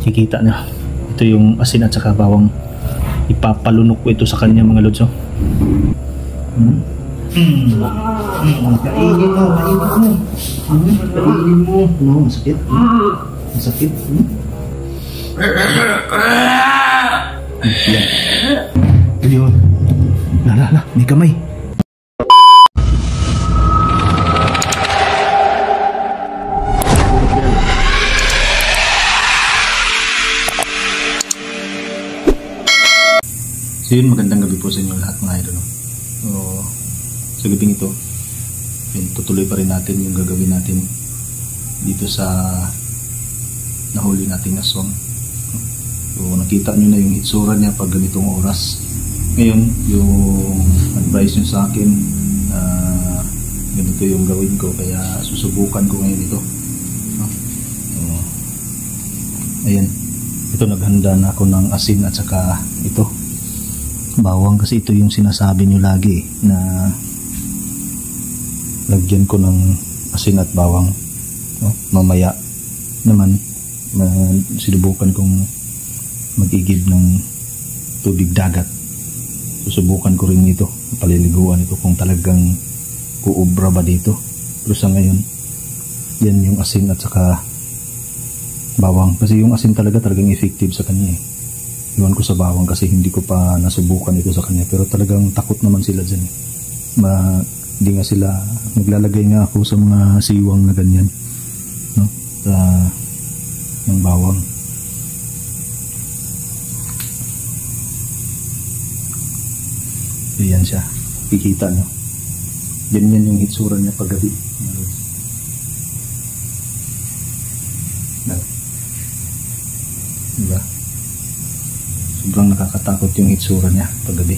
Kikita na. Ito yung asin at saka bawang. Ipapalunok ko ito sa kanya mga lods. Kainin mo, kainin mo. No, masakit. Masakit. Ayun. Lala, may kamay. So yun, magandang gabi po sa inyo lahat mga idol. So, sa gabing ito, yun, tutuloy pa rin natin yung gagawin natin dito sa nahuli nating aswang. So, nakita nyo na yung itsura niya pag ganitong oras. Ngayon, yung advice nyo sa akin na ganito yung gawin ko, kaya susubukan ko ngayon ito. So, ayan, ito naghanda na ako ng asin at saka ito bawang, kasi ito yung sinasabi nyo lagi na lagyan ko ng asin at bawang. Mamaya naman sinubukan kong mag-igib ng tubig dagat. Susubukan ko rin ito, paliliguan ito kung talagang kuubra ba dito. Pero sa ngayon, yan yung asin at saka bawang, kasi yung asin talagang effective sa kanya eh. Iwan ko sa bawang kasi hindi ko pa nasubukan ito sa kanya, pero talagang takot naman sila dyan. Hindi nga sila, naglalagay nga ako sa mga siwang na ganyan, no? Sa yung bawang. Ayan siya, kikita nyo. Ganyan yung itsura niya paggabi. Diba? Sobrang nakakatakot yung itsura niya paggabi.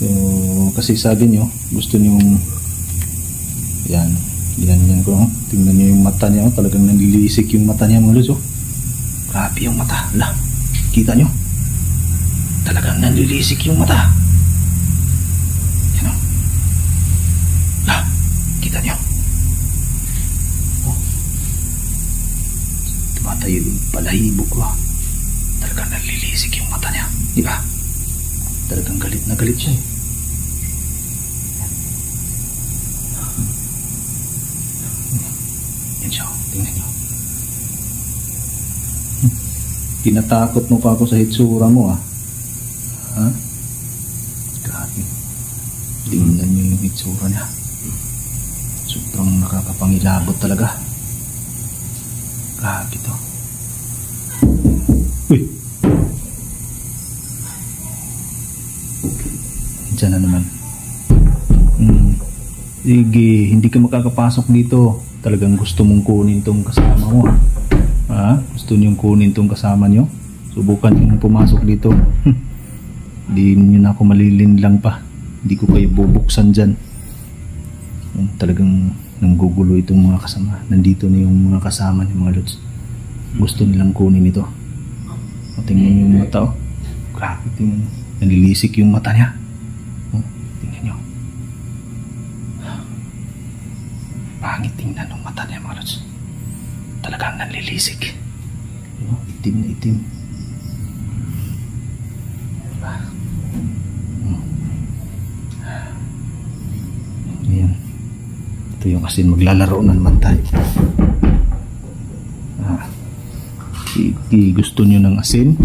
So, kasi sabi nyo, gusto nyo yan ko, tingnan nyo yung mata niya, talagang nanlilisik yung mata niya mga lods. Grabe yung mata, lah, kita nyo, talagang nanlilisik yung mata. Yan o, lah, kita nyo, tumatayo yung balahibo ko. Talagang nalilisik yung mata niya, di ba? Talagang galit na galit siya eh. Yan siya, tingnan niyo. Tinatakot mo pa ako sa hitsura mo ah. Ha? Grabe. Tingnan niyo yung hitsura niya. Sobrang nakakapangilabot talaga. Grabe to. Uy! Diyan na naman. Sige, hindi ka makakapasok dito. Talagang gusto mong kunin tong kasama mo ha? Gusto niyong kunin tong kasama niyo? Subukan niyong pumasok dito. Hindi niyo na ako malilinlang pa. Hindi ko kayo bubuksan dyan. Talagang nanggugulo itong mga kasama. Nandito na yung mga kasama niyo mga lods. Gusto nilang kunin ito. Tingnan niyo yung mata oh. Grabe, tingnan niyo. Nalilisik yung mata niya. Tingnan niyo. Pangit tingnan yung mata niya mga lods. Talagang nalilisik. Itim na itim. Ayan. Ito yung asin. Maglalaro na naman tayo. Gusto nyo ng asin?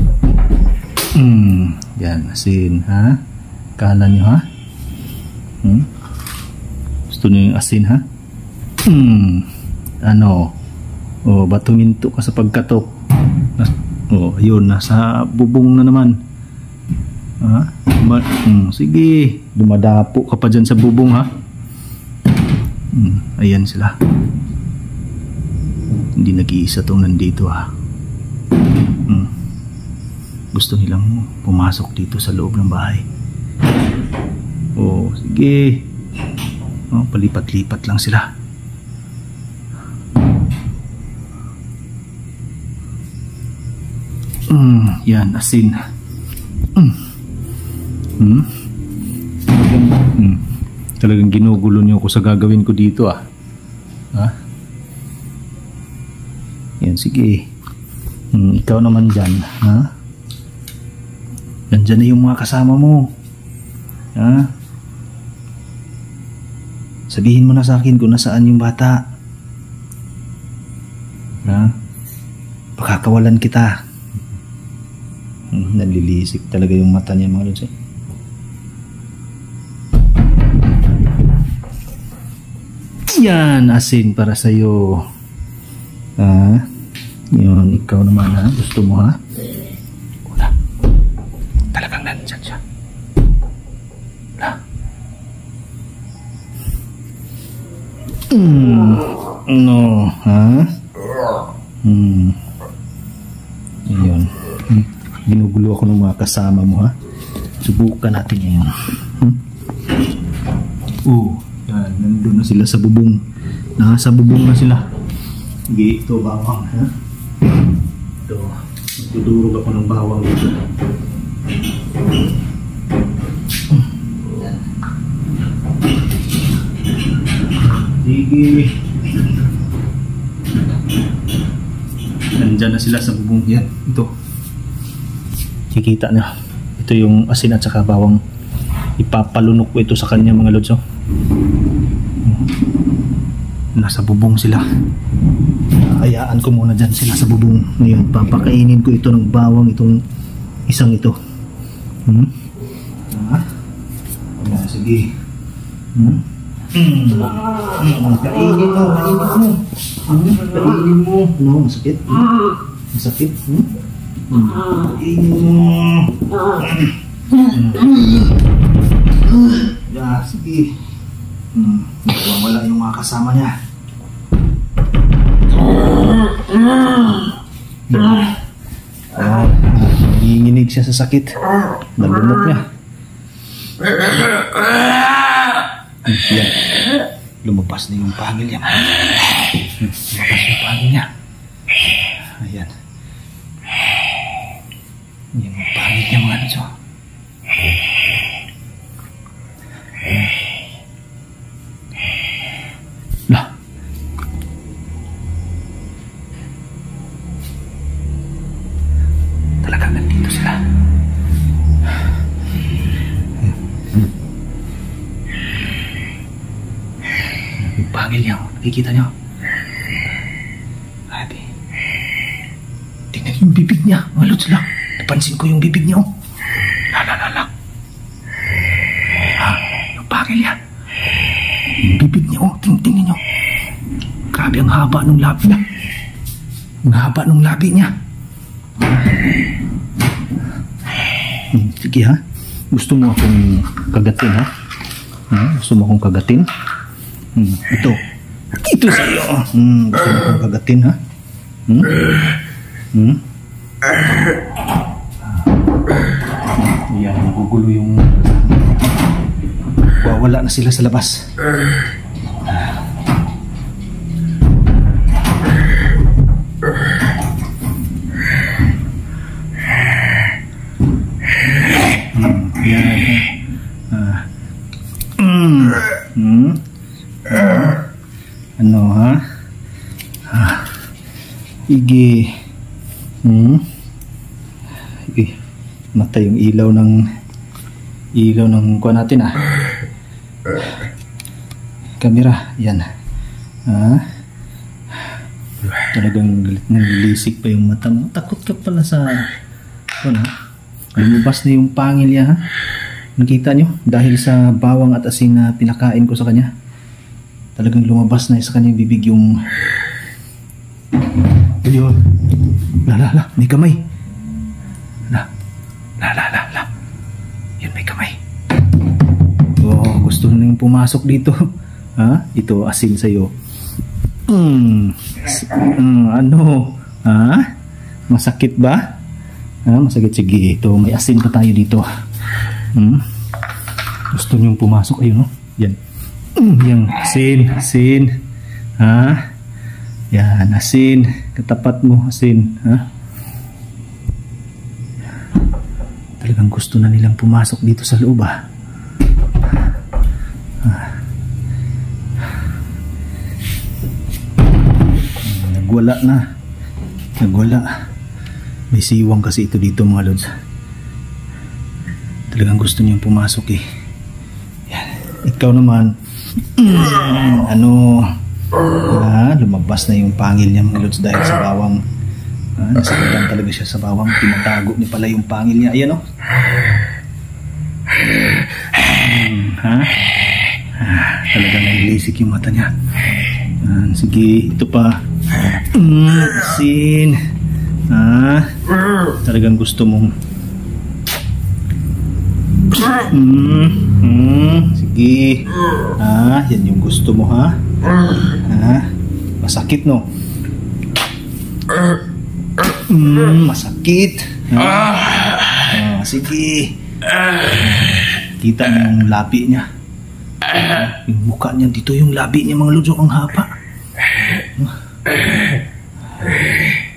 Yan, asin, ha? Kala nyo, ha? Gusto nyo yung asin, ha? Ano? O, batungin to ka sa pagkatok. O, ayun, nasa bubong na naman. Ha? Sige, dumadapo ka pa dyan sa bubong, ha? Ayan sila. Hindi nag-iisa tong nandito, ha? Gusto nilang pumasok dito sa loob ng bahay. Oh, sige. Oh, palipat-lipat lang sila. Yan, asin. Talagang ginugulo niyo ako sa gagawin ko dito ah. Ha? Yan, sige. Ikaw naman dyan, ha? Nandyan na yung mga kasama mo. Ha? Sabihin mo na sa akin kung nasaan yung bata. Ha? Pakakawalan kita. Nalilisik talaga yung mata niya mga lods. Yan, asin para sa'yo. Ha? Yun, ikaw naman ha. Gusto mo ha? Wala. Talagang nandyan siya. Wala. No, ha? Ayun. Ginugulo ako ng mga kasama mo ha. Subukan natin ngayon. Yan, nandun na sila sa bubong. Nasa bubong na sila. Sige, ito bawang ha. Ito, magdudurog ako ng bawang dito. Sige. Nandyan na sila sa bubong. Yan, ito. Kikita na. Ito yung asin at saka bawang. Ipapalunok ko ito sa kanya mga lods. Nasa bubong sila. Hayaan ko muna dyan sila sa bubong. Ngayon, papakainin ko ito ng bawang itong isang ito. Sige. Kainin mo, kainin mo. No, masakit. Masakit. Kainin mo. Yeah, sige. Wala yung mga kasama niya. Nanginginig siya sa sakit. Nalunok niya. Yan. Lumabas na yung pangil niya. Lumabas yung pangil niya. Ayan. Yan yung pangil niya mga nito. Lah. Talagang nandito sila. Yung pangil niya, nakikita niyo? Grabe. Tingnan yung bibig niya. Malot sila. Napansin ko yung bibig niya. La. Ha? Yung pangil niya. Yung bibig niya, tingnan niyo. Grabe ang haba ng labi niya. Ang haba ng labi niya. Sige ha. Gusto mo akong kagatin ha? Gusto mo akong kagatin? Ito. Ito sa'yo. Gusto mo akong kagatin ha? Yan, nagugulo yung... Wala na sila sa labas. Ano ha? Igi. Mata yung ilaw ng kuha natin kamera. Yan. Talagang nanilisik pa yung mata mo. Takot ka pala sa lumabas na yung pangil niya ha. Nakita nyo? Dahil sa bawang at asin na pinakain ko sa kanya, talagang lumabas na sa kanyang bibig yung... Ayun. La. May kamay. La. Yan, may kamay. Gusto na yung pumasok dito. Ha? Ito, asin sa'yo. Ano? Ha? Masakit ba? Masakit. Sige, ito. May asin pa tayo dito. Gusto niyong pumasok. Ayun, no? Yan. Yan, asin. Ha? Yan, asin. Katapat mo, asin. Ha? Talagang gusto na nilang pumasok dito sa loob, Nagwala. May siwang kasi ito dito mga lods. Talagang gusto niyang pumasok eh. Yan. Ikaw naman, lumabas na yung pangil niya mga lods dahil sa bawang. Nasaktan talaga siya sa bawang. Tinatago niya pala yung pangil niya. Ayan o. Talagang nailisik yung mata niya. Sige, ito pa. Sin. Talagang gusto mong sige. Yan yung gusto mo ha. Masakit no. Masakit. Sige. Kita mo yung labi niya. Yung mukha niya dito, yung labi niya mga lods, ang haba.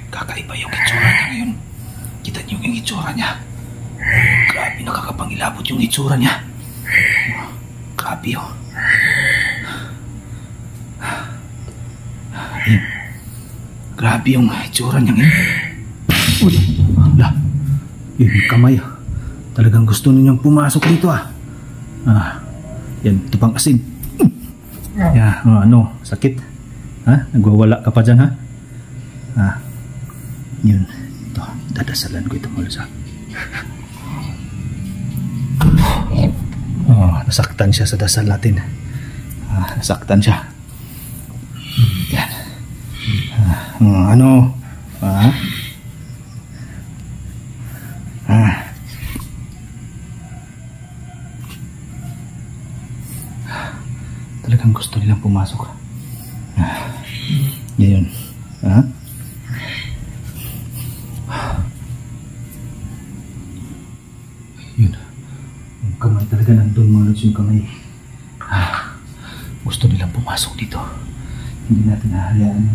Kakaiba yung itsura niya ngayon. Kita niyo yung itsura niya. Grabe, nakakapangilabot yung itsura niya. Grabe oh. Grabe yung itsura niya ngayon. Uy, yung kamay. Talagang gusto ninyong pumasok dito yan, ito pang asin. Sakit. Nagwawala ka pa dyan yun. Ito, dadasalan ko ito mula sa nasaktan siya sa dasal natin. Nasaktan siya. Yan. Talagang gusto nilang pumasok. Yan. Yun. Yung kamay talaga nandun mga lods, yung kamay. Gusto nilang pumasok dito. Hindi natin hahayaan.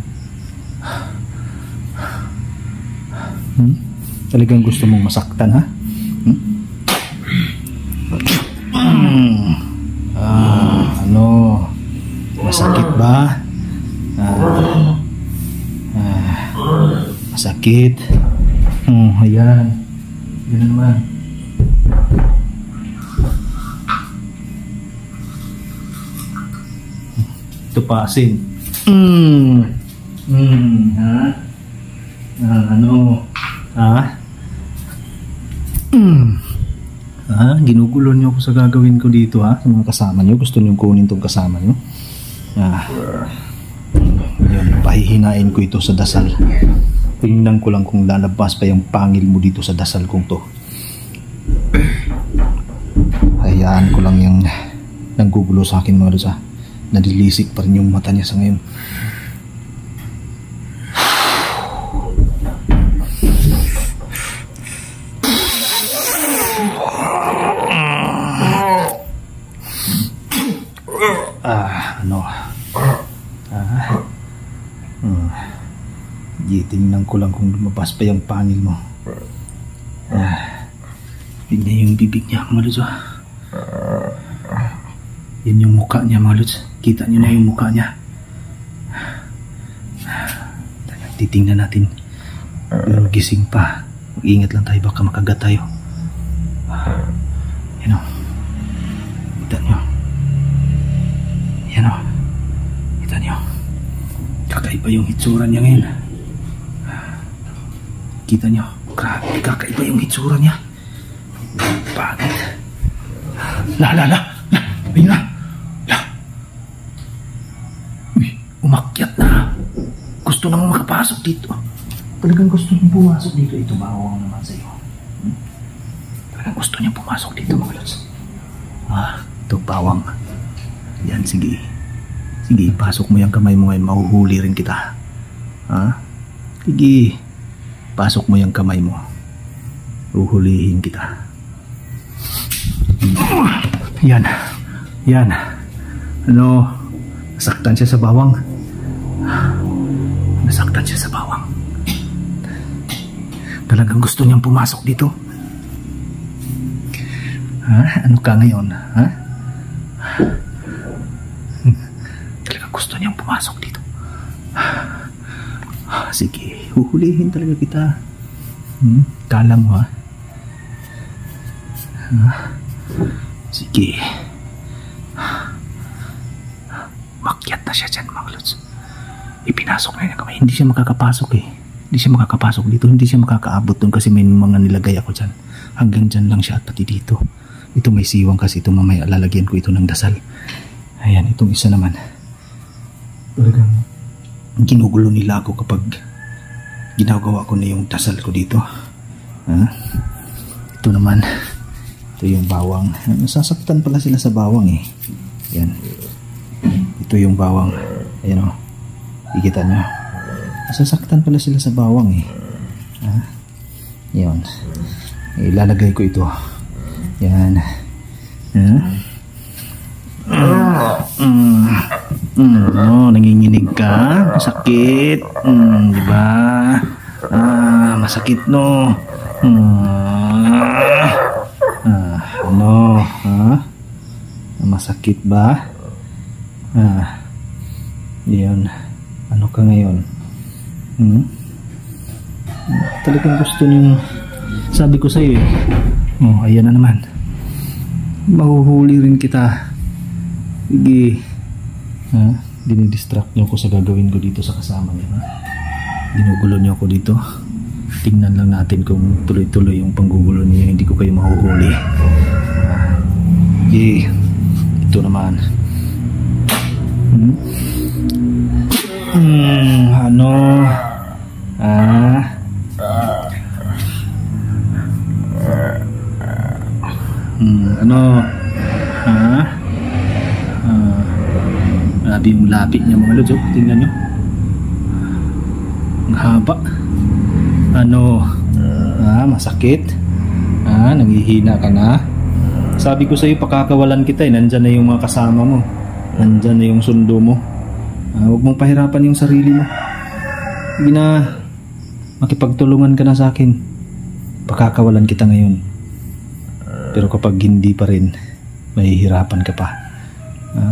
Talagang gusto mong masaktan ha? Masakit ba? Masakit. Ayan. Yan naman. Ito pa asin. Ginugulo niyo ako sa gagawin ko dito sa mga kasama niyo. Gusto niyo kunin tong kasama niyo. Yan, pahihinain ko ito sa dasal. Tingnan ko lang kung lalabas pa yung pangil mo dito sa dasal kong to. Hayaan ko lang yung nanggugulo sa akin mga lods nadilisik pa rin yung mata niya sa ngayon. Tingnan ko lang kung lumabas pa yung pangil mo. Tingnan yung bibig niya mga lods. Yan yung mukha niya mga lods. Kita niyo na yung mukha niya. Titingnan natin. Pero gising pa. Mag-ingat lang tayo, baka makagat tayo. Yan o. Kita niyo. Yan o. Kita niyo. Kakaiba yung hitsura niya ngayon. Kita niyo. Grabe, kakaiba yung hitsura niya. Pangit. Ayun na. Uy, umakyat na. Gusto nang makapasok dito. Talagang gusto niyang pumasok dito. Ito bawang naman sa iyo. Talagang gusto niyang pumasok dito mga lods. Ito bawang. Yan, sige. Sige, pasok mo yung kamay mo ngayon. Mahuhuli rin kita. Sige. Pasok mo yung kamay mo. Uhulihin kita. Yan. Nasaktan siya sa bawang. Talagang gusto niyang pumasok dito. Ano ka ngayon? Talagang gusto niyang pumasok dito. Sige, huhulihin talaga kita. Kala mo ha? Sige. Makyat na siya dyan, mga lods. Ipinasok na yung kamay. Hindi siya makakapasok eh. Hindi siya makakapasok dito. Hindi siya makakaabot dun kasi may mga nilagay ako dyan. Hanggang dyan lang siya at pati dito. Ito may siwang kasi ito, mamaya lalagyan ko ito ng dasal. Ayan, itong isa naman. Talagang ginugulo nila ako kapag ginagawa ko na yung dasal ko dito. Ito naman, ito yung bawang. Nasasaktan pala sila sa bawang eh. Ayan. Ito yung bawang. Ayan o. Ikita nyo. Nasasaktan pala sila sa bawang eh. Ayan. Ilalagay ko ito. Yan. Nanginginig ka? Masakit. Diba? Masakit no. Ano? Masakit ba? Yan. Ano ka ngayon? Talagang gusto niyong, sabi ko sa'yo eh. Ayan na naman. Mahuhuli rin kita. Sige. Dinidistract niyo ako sa gagawin ko dito sa kasama niya. Ginugulo niyo ako dito. Tingnan lang natin kung tuloy-tuloy yung panggugulo niyo. Hindi ko kayo mahuhuli. Sige. Ito naman. Ano? Ano? Grabe yung lapit niya mga lods. Tingnan nyo. Ang haba. Ano? Masakit? Nanghihina ka na? Sabi ko sa'yo, pakakawalan kita eh. Nandyan na yung mga kasama mo. Nandyan na yung sundo mo. Huwag mong pahirapan yung sarili mo. Hindi na makipagtulungan ka na sa akin. Pakakawalan kita ngayon. Pero kapag hindi pa rin, mahihirapan ka pa.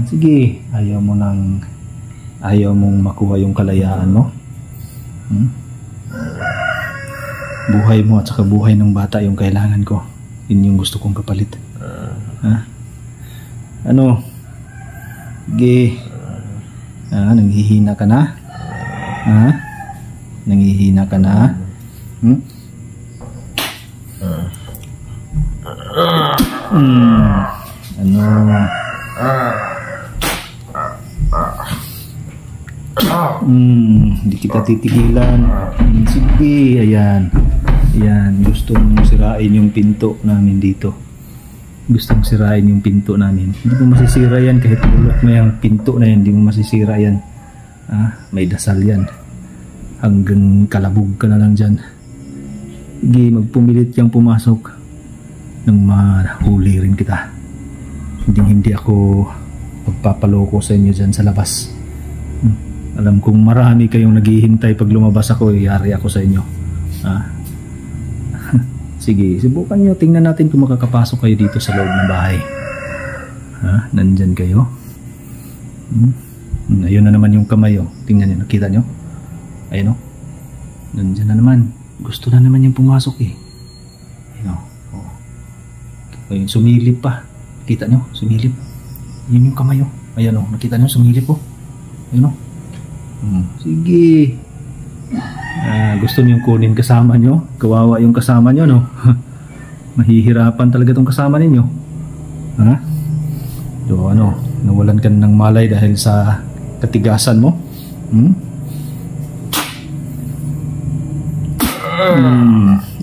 Sige, ayaw mong makuha yung kalayaan mo. Buhay mo at saka buhay ng bata yung kailangan ko. Yun yung gusto kong kapalit. Ano? Sige. Nanghihina ka na? Nanghihina ka na? Ano? Hindi kita titigilan. Sige, ayan. Ayan, gustong sirain yung pinto namin dito. Gustong sirain yung pinto namin. Hindi mo masisira yan kahit bulok mo yung pinto na yan. Hindi mo masisira yan. May dasal yan. Hanggang kalabog ka na lang dyan. Sige, magpumilit yung pumasok nang mahuli rin kita. Hindi ako magpapaloko sa inyo dyan sa labas. Alam kong marami kayong naghihintay pag lumabas ako, yari ako sa inyo. Sige, subukan nyo. Tingnan natin kung makakapasok kayo dito sa loob ng bahay. Nandyan kayo. Ayun na naman yung kamay. Tingnan nyo, nakita nyo? Ayun o. Nandyan na naman. Gusto na naman yung pumasok eh. Ayun o. Ayun, sumilip pa. Nakita nyo? Sumilip. Yun yung kamay o. Ayan o. Nakita nyo? Sumilip o. Ayun o. Sige. Gusto nyo kunin kasama nyo? Kawawa yung kasama nyo, no? Mahihirapan talaga tong kasama ninyo. So ano, nawalan ka ng malay dahil sa katigasan mo?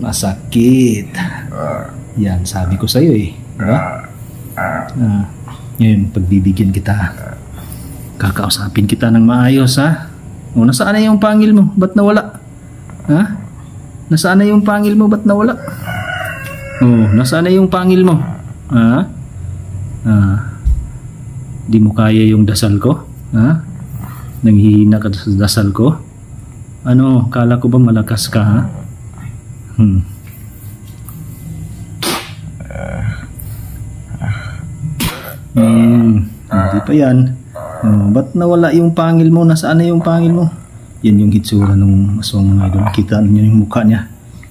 Masakit. Yan, sabi ko sa'yo eh. Ngayon, pagbibigyan kita. Kakausapin kita ng maayos, ha? Nasaan na yung pangil mo? Ba't nawala? Nasaan na yung pangil mo? Ba't nawala? Nasaan na yung pangil mo? Di mo kaya yung dasal ko? Nanghihina ka sa dasal ko? Ano, kala ko ba malakas ka, ha? Hindi pa yan. Ba't nawala yung pangil mo? Nasaan na yung pangil mo? Yan yung hitsura ng aswang mga idol. Kita niyo yung mukha niya.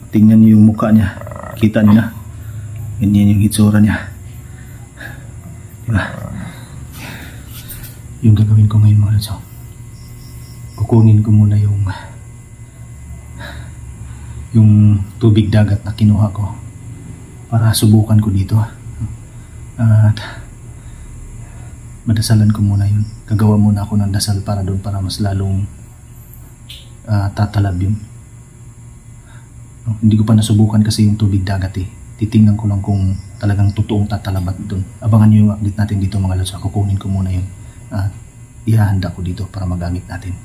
tingnan niyo yung mukha niya. Kita niyo na. Ganyan yung itsura niya. Diba? Yung gagawin ko ngayon mga lods, kukunin ko muna yung tubig dagat na kinuha ko para subukan ko dito. At madasalan ko muna yun. Gagawa muna ako ng dasal para doon, para mas lalong tatalab yun. Hindi ko pa nasubukan kasi yung tubig dagat eh. Titingnan ko lang kung talagang totoong tatalabat doon. Abangan nyo yung update natin dito mga lods. Kukunin ko muna yun at ihahanda ko dito para magamit natin.